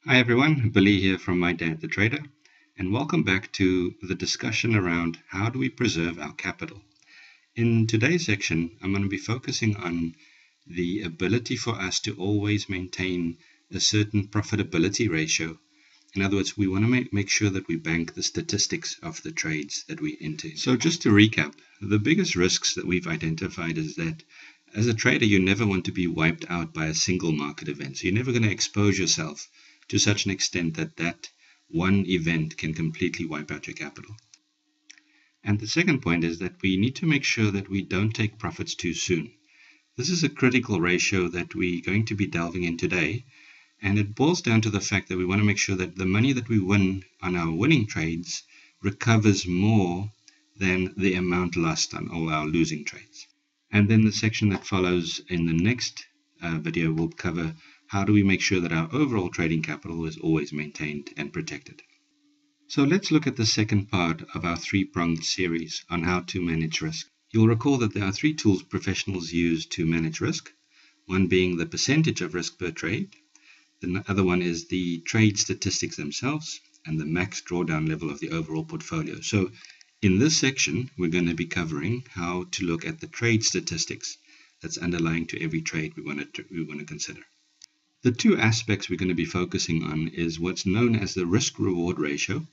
Hi everyone, Billy here from My Dad the Trader, and welcome back to the discussion around how do we preserve our capital. In today's section, I'm going to be focusing on the ability for us to always maintain a certain profitability ratio. In other words, we want to make sure that we bank the statistics of the trades that we enter. So just to recap, the biggest risks that we've identified is that as a trader, you never want to be wiped out by a single market event. So you're never going to expose yourself to such an extent that that one event can completely wipe out your capital. And the second point is that we need to make sure that we don't take profits too soon. This is a critical ratio that we're going to be delving in today, and it boils down to the fact that we want to make sure that the money that we win on our winning trades recovers more than the amount lost on all our losing trades. And then the section that follows in the next video will cover how do we make sure that our overall trading capital is always maintained and protected. So let's look at the second part of our three-pronged series on how to manage risk. You'll recall that there are three tools professionals use to manage risk, one being the percentage of risk per trade, the other one is the trade statistics themselves, and the max drawdown level of the overall portfolio. So in this section, we're going to be covering how to look at the trade statistics that's underlying to every trade we want to consider. The two aspects we're going to be focusing on is what's known as the risk-reward ratio,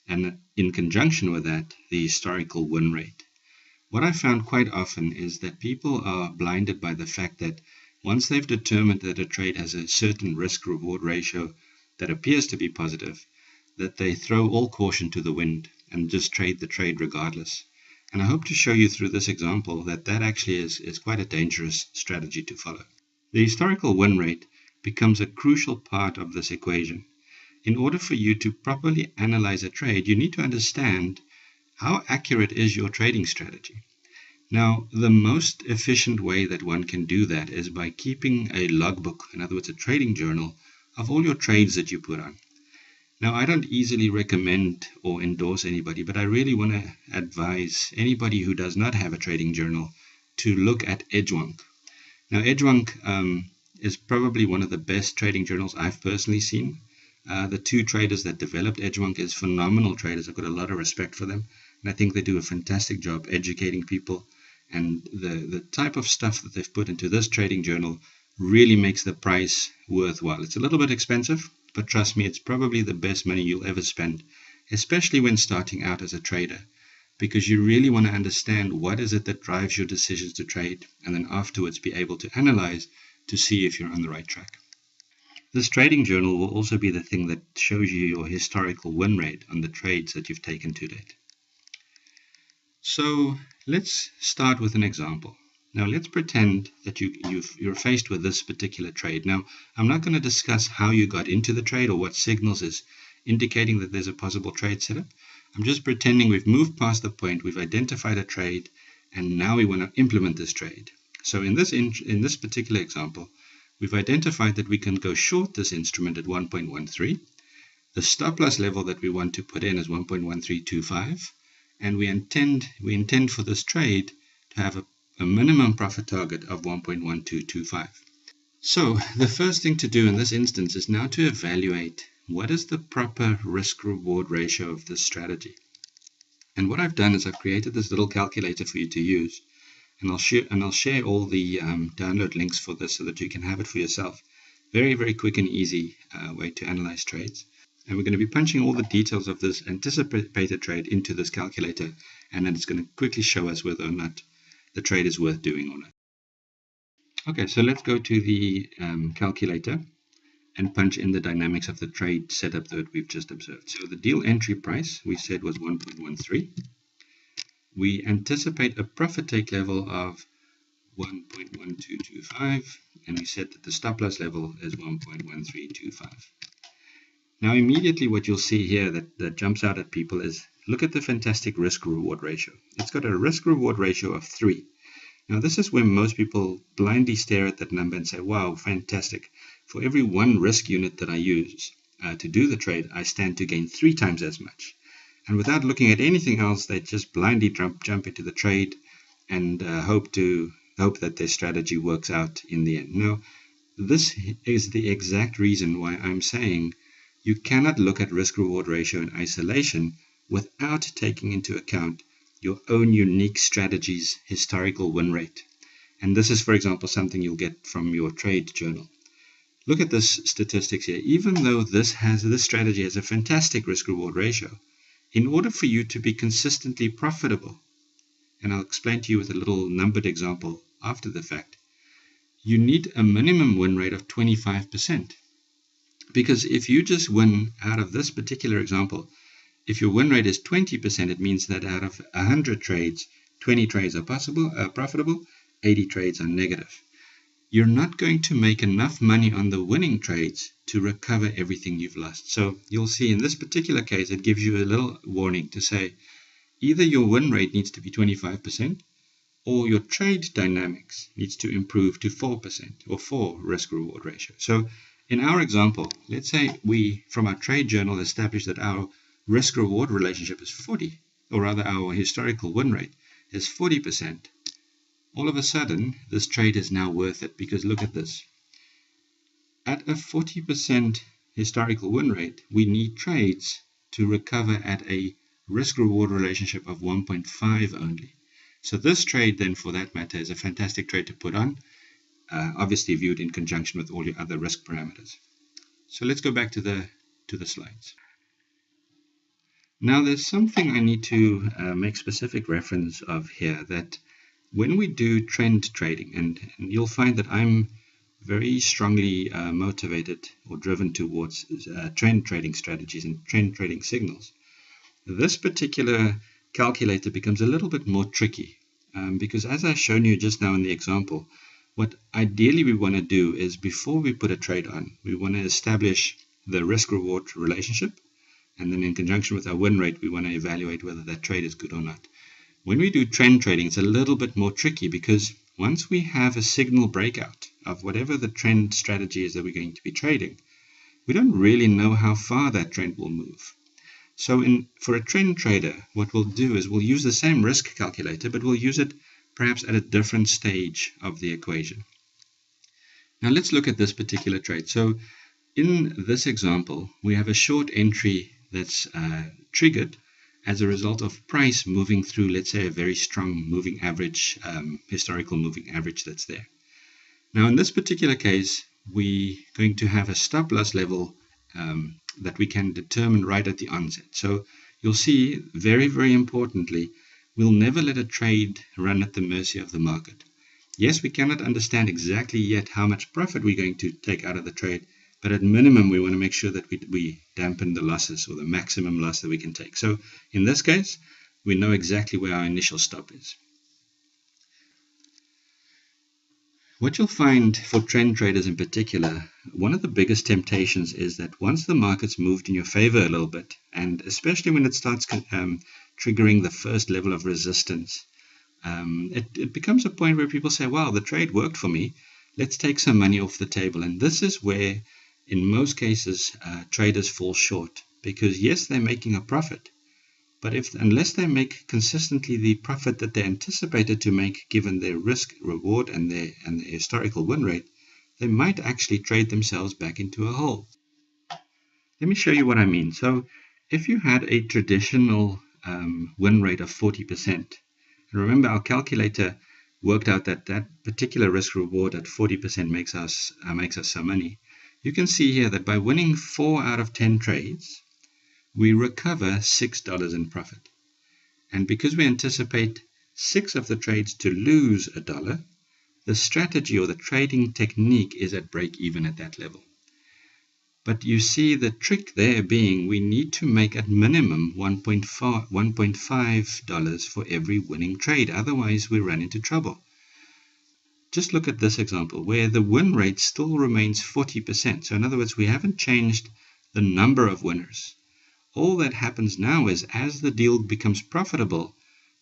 and in conjunction with that, the historical win rate. What I found quite often is that people are blinded by the fact that once they've determined that a trade has a certain risk-reward ratio that appears to be positive, that they throw all caution to the wind and just trade the trade regardless. And I hope to show you through this example that that actually is quite a dangerous strategy to follow. The historical win rate becomes a crucial part of this equation. In order for you to properly analyze a trade, you need to understand how accurate is your trading strategy. Now, the most efficient way that one can do that is by keeping a logbook, in other words, a trading journal, of all your trades that you put on. Now, I don't easily recommend or endorse anybody, but I really want to advise anybody who does not have a trading journal to look at Edgewonk. Now, Edgewonk is probably one of the best trading journals I've personally seen. The two traders that developed Edgewonk is phenomenal traders. I've got a lot of respect for them, and I think they do a fantastic job educating people. And the type of stuff that they've put into this trading journal really makes the price worthwhile. It's a little bit expensive, but trust me, it's probably the best money you'll ever spend, especially when starting out as a trader, because you really want to understand what is it that drives your decisions to trade, and then afterwards be able to analyze to see if you're on the right track. This trading journal will also be the thing that shows you your historical win rate on the trades that you've taken to date. So let's start with an example. Now let's pretend that you're faced with this particular trade. Now I'm not going to discuss how you got into the trade or what signals is indicating that there's a possible trade setup. I'm just pretending we've moved past the point, we've identified a trade, and now we want to implement this trade. So in this particular example, we've identified that we can go short this instrument at 1.13. The stop loss level that we want to put in is 1.1325, and we intend for this trade to have a minimum profit target of 1.1225. So the first thing to do in this instance is now to evaluate what is the proper risk-reward ratio of this strategy. And what I've done is I've created this little calculator for you to use. And I'll share all the download links for this so that you can have it for yourself. Very, very quick and easy way to analyze trades. And we're going to be punching all the details of this anticipated trade into this calculator, and then it's going to quickly show us whether or not the trade is worth doing or not. Okay, so let's go to the calculator and punch in the dynamics of the trade setup that we've just observed. So the deal entry price we said was 1.13. We anticipate a profit take level of 1.1225, and we said that the stop loss level is 1.1325. Now immediately what you'll see here that jumps out at people is, look at the fantastic risk-reward ratio. It's got a risk-reward ratio of 3. Now this is where most people blindly stare at that number and say, wow, fantastic. For every one risk unit that I use to do the trade, I stand to gain 3 times as much. And without looking at anything else, they just blindly jump into the trade and hope that their strategy works out in the end. Now, this is the exact reason why I'm saying You cannot look at risk-reward ratio in isolation without taking into account your own unique strategy's historical win rate. And this is, for example, something you'll get from your trade journal. Look at this statistics here. Even though this strategy has a fantastic risk-reward ratio, in order for you to be consistently profitable, and I'll explain to you with a little numbered example after the fact, you need a minimum win rate of 25%. Because if you just win out of this particular example, if your win rate is 20%, it means that out of 100 trades, 20 trades are profitable, 80 trades are negative. You're not going to make enough money on the winning trades to recover everything you've lost. So you'll see in this particular case, it gives you a little warning to say, either your win rate needs to be 25%, or your trade dynamics needs to improve to 4% or 4 risk-reward ratio. So in our example, let's say we, from our trade journal, establish that our risk-reward relationship is 40, or rather our historical win rate is 40%. All of a sudden, this trade is now worth it, because look at this. At a 40% historical win rate, we need trades to recover at a risk-reward relationship of 1.5 only. So this trade then, for that matter, is a fantastic trade to put on, obviously viewed in conjunction with all your other risk parameters. So let's go back to the slides. Now there's something I need to make specific reference of here, that when we do trend trading, and you'll find that I'm very strongly motivated or driven towards trend trading strategies and trend trading signals, this particular calculator becomes a little bit more tricky because, as I've shown you just now in the example, what ideally we want to do is, before we put a trade on, we want to establish the risk-reward relationship, and then in conjunction with our win rate, we want to evaluate whether that trade is good or not. When we do trend trading, it's a little bit more tricky, because once we have a signal breakout of whatever the trend strategy is that we're going to be trading, we don't really know how far that trend will move. So for a trend trader, what we'll do is we'll use the same risk calculator, but we'll use it perhaps at a different stage of the equation. Now let's look at this particular trade. So in this example, we have a short entry that's triggered as a result of price moving through, let's say, a very strong moving average, historical moving average that's there. Now in this particular case, we're going to have a stop loss level that we can determine right at the onset. So you'll see, very, very importantly, we'll never let a trade run at the mercy of the market. Yes, we cannot understand exactly yet how much profit we're going to take out of the trade, but at minimum, we want to make sure that we dampen the losses, or the maximum loss that we can take. So in this case, we know exactly where our initial stop is. What you'll find for trend traders in particular, one of the biggest temptations is that once the market's moved in your favor a little bit, and especially when it starts triggering the first level of resistance, it becomes a point where people say, wow, the trade worked for me, let's take some money off the table. And this is where, in most cases, traders fall short, because yes, they're making a profit, but unless they make consistently the profit that they anticipated to make, given their risk reward and their historical win rate, they might actually trade themselves back into a hole. Let me show you what I mean. So if you had a traditional win rate of 40%, and remember our calculator worked out that that particular risk reward at 40% makes us some money. You can see here that by winning 4 out of 10 trades, we recover $6 in profit. And because we anticipate 6 of the trades to lose $1, the strategy or the trading technique is at break even at that level. But you see the trick there being, we need to make at minimum $1.5 for every winning trade. Otherwise, we run into trouble. Just look at this example where the win rate still remains 40%. So in other words, we haven't changed the number of winners. All that happens now is, as the deal becomes profitable,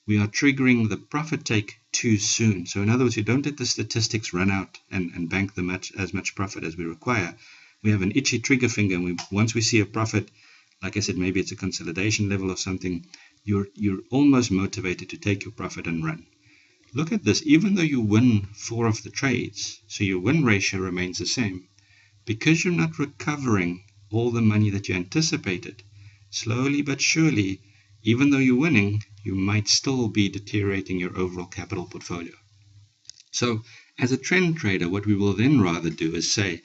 we are triggering the profit take too soon. So in other words, you don't let the statistics run out and bank as much profit as we require. We have an itchy trigger finger, and once we see a profit, like I said, maybe it's a consolidation level or something, you're almost motivated to take your profit and run. Look at this. Even though you win 4 of the trades, so your win ratio remains the same, because you're not recovering all the money that you anticipated, slowly but surely, even though you're winning, you might still be deteriorating your overall capital portfolio. So as a trend trader, what we will then rather do is say,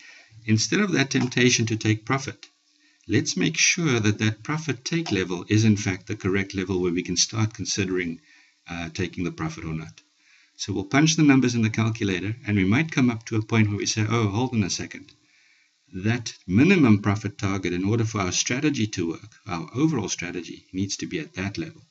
instead of that temptation to take profit, let's make sure that that profit take level is in fact the correct level where we can start considering taking the profit or not. So we'll punch the numbers in the calculator, and we might come up to a point where we say, oh, hold on a second. That minimum profit target, in order for our strategy to work, our overall strategy, needs to be at that level,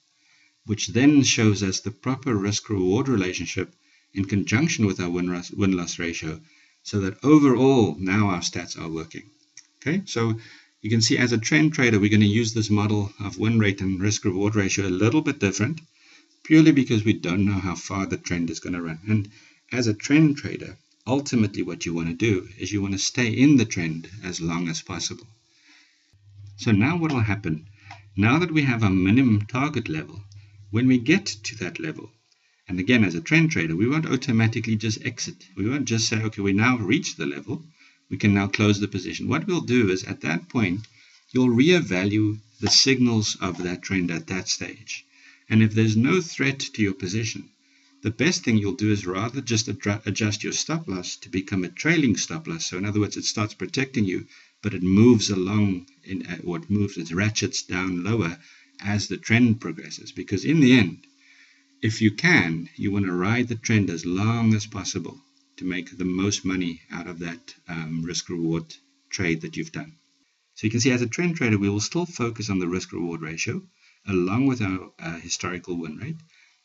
which then shows us the proper risk-reward relationship in conjunction with our win-loss ratio, so that overall now our stats are working. Okay, so you can see as a trend trader, we're going to use this model of win rate and risk-reward ratio a little bit different, purely because we don't know how far the trend is going to run. And as a trend trader, ultimately what you want to do is you want to stay in the trend as long as possible. So now what will happen? Now that we have a minimum target level, when we get to that level, and again, as a trend trader, we won't automatically just exit. We won't just say, okay, we now reached the level, we can now close the position. What we'll do is at that point, you'll reevaluate the signals of that trend at that stage. And if there's no threat to your position, the best thing you'll do is rather just adjust your stop loss to become a trailing stop loss. So in other words, it starts protecting you, but it moves along, it ratchets down lower as the trend progresses. Because in the end, if you can, you want to ride the trend as long as possible to make the most money out of that risk-reward trade that you've done. So you can see as a trend trader, we will still focus on the risk-reward ratio along with our historical win rate,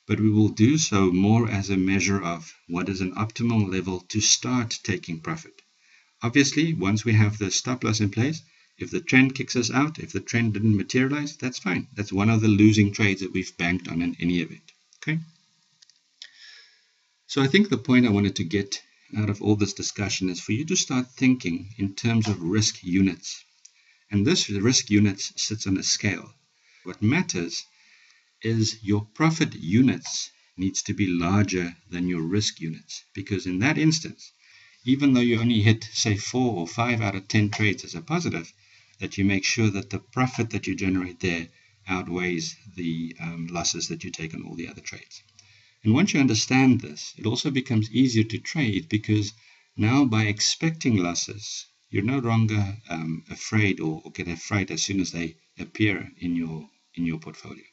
but we will do so more as a measure of what is an optimal level to start taking profit. Obviously, once we have the stop loss in place, if the trend kicks us out, if the trend didn't materialize, that's fine. That's one of the losing trades that we've banked on in any event. Okay. So I think the point I wanted to get out of all this discussion is for you to start thinking in terms of risk units. And this risk units sits on a scale. What matters is your profit units needs to be larger than your risk units, because in that instance, even though you only hit, say, 4 or 5 out of 10 trades as a positive, that you make sure that the profit that you generate there outweighs the losses that you take on all the other trades. And once you understand this, it also becomes easier to trade, because now by expecting losses, you're no longer afraid or get afraid as soon as they appear in your portfolio.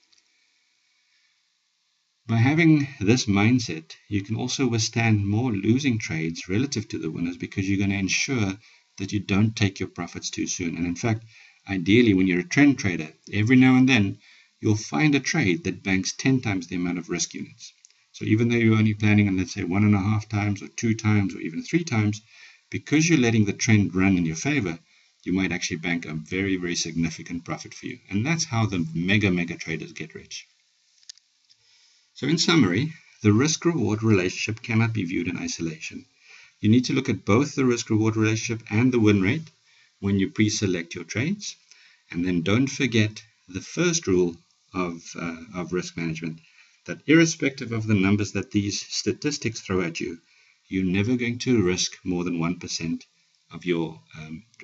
By having this mindset, you can also withstand more losing trades relative to the winners, because you're going to ensure that you don't take your profits too soon. And in fact, ideally, when you're a trend trader, every now and then, you'll find a trade that banks 10 times the amount of risk units. So even though you're only planning on, let's say, 1.5 times or 2 times or even 3 times, because you're letting the trend run in your favor, you might actually bank a very, very significant profit for you. And that's how the mega traders get rich. So in summary, the risk-reward relationship cannot be viewed in isolation. You need to look at both the risk-reward relationship and the win rate when you pre-select your trades. And then don't forget the first rule of risk management, that irrespective of the numbers that these statistics throw at you, you're never going to risk more than 1% of your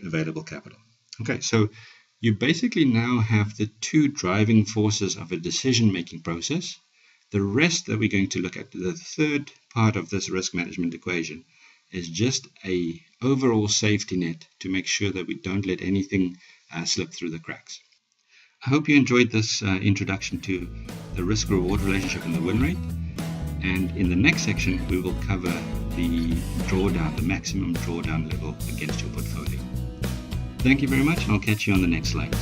available capital. Okay, so you basically now have the 2 driving forces of a decision-making process. The rest that we're going to look at, the third part of this risk management equation, is just an overall safety net to make sure that we don't let anything slip through the cracks. I hope you enjoyed this introduction to the risk-reward relationship and the win rate. And in the next section, we will cover the drawdown, the maximum drawdown level against your portfolio. Thank you very much, and I'll catch you on the next slide.